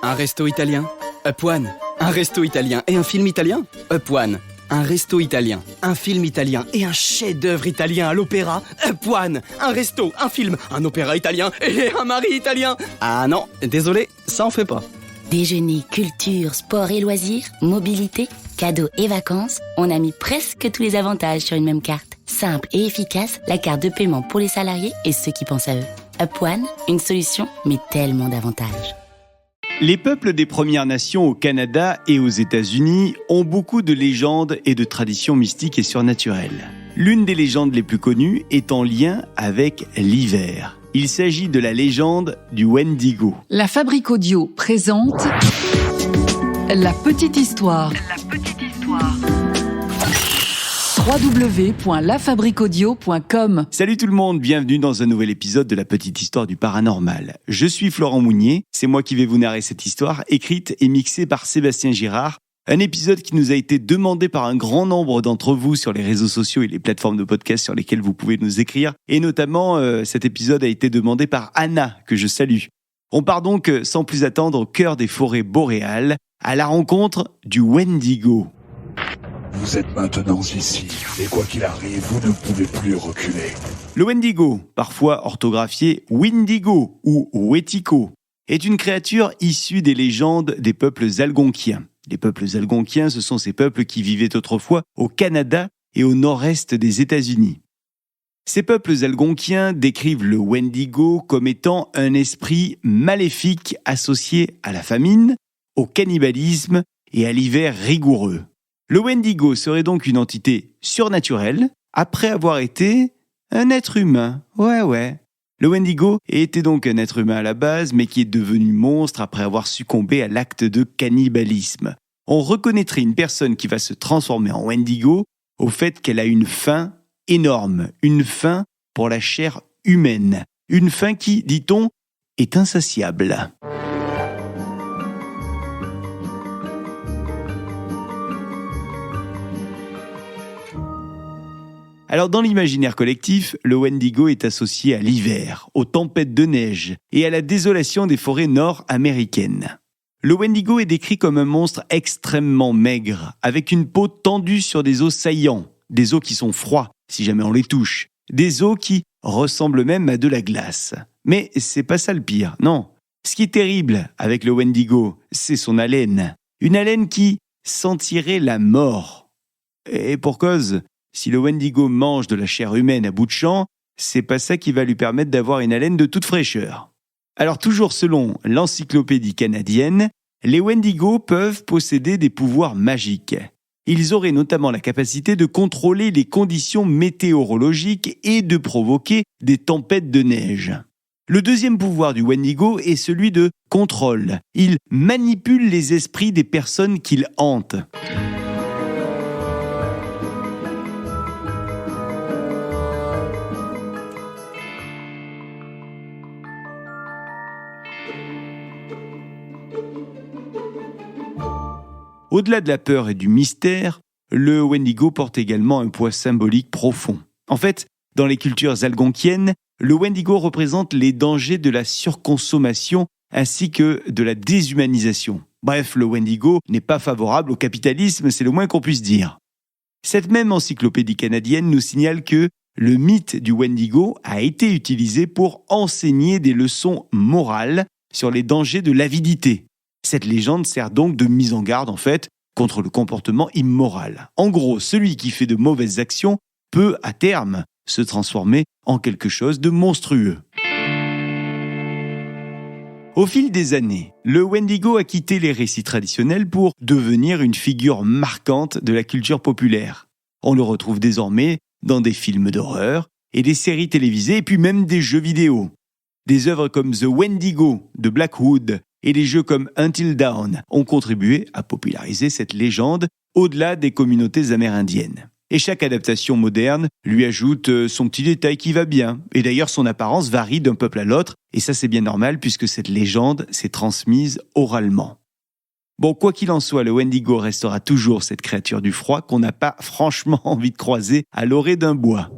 Un resto italien, Up One. Un resto italien et un film italien, Up One. Un resto italien, un film italien et un chef-d'œuvre italien à l'opéra, Up One. Un resto, un film, un opéra italien et un mari italien. Ah non, désolé, ça en fait pas. Déjeuner, culture, sport et loisirs, mobilité, cadeaux et vacances, on a mis presque tous les avantages sur une même carte. Simple et efficace, la carte de paiement pour les salariés et ceux qui pensent à eux. Up One, une solution, mais tellement d'avantages. Les peuples des Premières Nations au Canada et aux États-Unis ont beaucoup de légendes et de traditions mystiques et surnaturelles. L'une des légendes les plus connues est en lien avec l'hiver. Il s'agit de la légende du Wendigo. La Fabrique Audio présente La Petite Histoire. www.lafabriqueaudio.com. Salut tout le monde, bienvenue dans un nouvel épisode de La Petite Histoire du Paranormal. Je suis Florent Mounier, c'est moi qui vais vous narrer cette histoire, écrite et mixée par Sébastien Girard. Un épisode qui nous a été demandé par un grand nombre d'entre vous sur les réseaux sociaux et les plateformes de podcast sur lesquelles vous pouvez nous écrire. Et notamment, cet épisode a été demandé par Anna, que je salue. On part donc sans plus attendre au cœur des forêts boréales, à la rencontre du Wendigo. Vous êtes maintenant ici, et quoi qu'il arrive, vous ne pouvez plus reculer. Le Wendigo, parfois orthographié Windigo ou Wetiko, est une créature issue des légendes des peuples algonquiens. Les peuples algonquiens, ce sont ces peuples qui vivaient autrefois au Canada et au nord-est des États-Unis. Ces peuples algonquiens décrivent le Wendigo comme étant un esprit maléfique associé à la famine, au cannibalisme et à l'hiver rigoureux. Le Wendigo serait donc une entité surnaturelle après avoir été un être humain. Ouais. Le Wendigo était donc un être humain à la base, mais qui est devenu monstre après avoir succombé à l'acte de cannibalisme. On reconnaîtrait une personne qui va se transformer en Wendigo au fait qu'elle a une faim énorme, une faim pour la chair humaine, une faim qui, dit-on, est insatiable. Alors dans l'imaginaire collectif, le Wendigo est associé à l'hiver, aux tempêtes de neige et à la désolation des forêts nord-américaines. Le Wendigo est décrit comme un monstre extrêmement maigre, avec une peau tendue sur des os saillants, des os qui sont froids si jamais on les touche, des os qui ressemblent même à de la glace. Mais c'est pas ça le pire, non. Ce qui est terrible avec le Wendigo, c'est son haleine. Une haleine qui sentirait la mort. Et pour cause, si le Wendigo mange de la chair humaine à bout de champ, c'est pas ça qui va lui permettre d'avoir une haleine de toute fraîcheur. Alors toujours selon l'encyclopédie canadienne, les Wendigos peuvent posséder des pouvoirs magiques. Ils auraient notamment la capacité de contrôler les conditions météorologiques et de provoquer des tempêtes de neige. Le deuxième pouvoir du Wendigo est celui de contrôle. Il manipule les esprits des personnes qu'il hante. Au-delà de la peur et du mystère, le Wendigo porte également un poids symbolique profond. En fait, dans les cultures algonquiennes, le Wendigo représente les dangers de la surconsommation ainsi que de la déshumanisation. Bref, le Wendigo n'est pas favorable au capitalisme, c'est le moins qu'on puisse dire. Cette même encyclopédie canadienne nous signale que le mythe du Wendigo a été utilisé pour enseigner des leçons morales sur les dangers de l'avidité. Cette légende sert donc de mise en garde, en fait, contre le comportement immoral. En gros, celui qui fait de mauvaises actions peut, à terme, se transformer en quelque chose de monstrueux. Au fil des années, le Wendigo a quitté les récits traditionnels pour devenir une figure marquante de la culture populaire. On le retrouve désormais dans des films d'horreur et des séries télévisées et puis même des jeux vidéo. Des œuvres comme The Wendigo de Blackwood et les jeux comme Until Dawn ont contribué à populariser cette légende au-delà des communautés amérindiennes. Et chaque adaptation moderne lui ajoute son petit détail qui va bien. Et d'ailleurs, son apparence varie d'un peuple à l'autre, et ça c'est bien normal puisque cette légende s'est transmise oralement. Bon, quoi qu'il en soit, le Wendigo restera toujours cette créature du froid qu'on n'a pas franchement envie de croiser à l'orée d'un bois.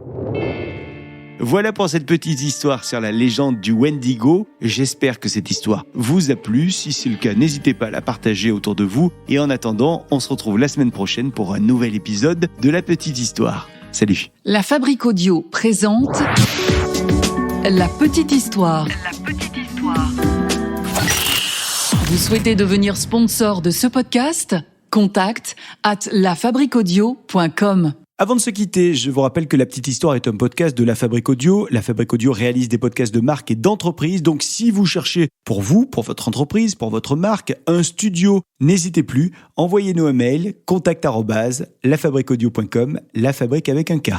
Voilà pour cette petite histoire sur la légende du Wendigo. J'espère que cette histoire vous a plu. Si c'est le cas, n'hésitez pas à la partager autour de vous. Et en attendant, on se retrouve la semaine prochaine pour un nouvel épisode de La Petite Histoire. Salut. La Fabrique Audio présente La Petite Histoire. Vous souhaitez devenir sponsor de ce podcast ? Contact @lafabriqueaudio.com. Avant de se quitter, je vous rappelle que La Petite Histoire est un podcast de La Fabrique Audio. La Fabrique Audio réalise des podcasts de marque et d'entreprise. Donc, si vous cherchez pour vous, pour votre entreprise, pour votre marque, un studio, n'hésitez plus. Envoyez-nous un mail, contact@lafabriqueaudio.com, la fabrique avec un K.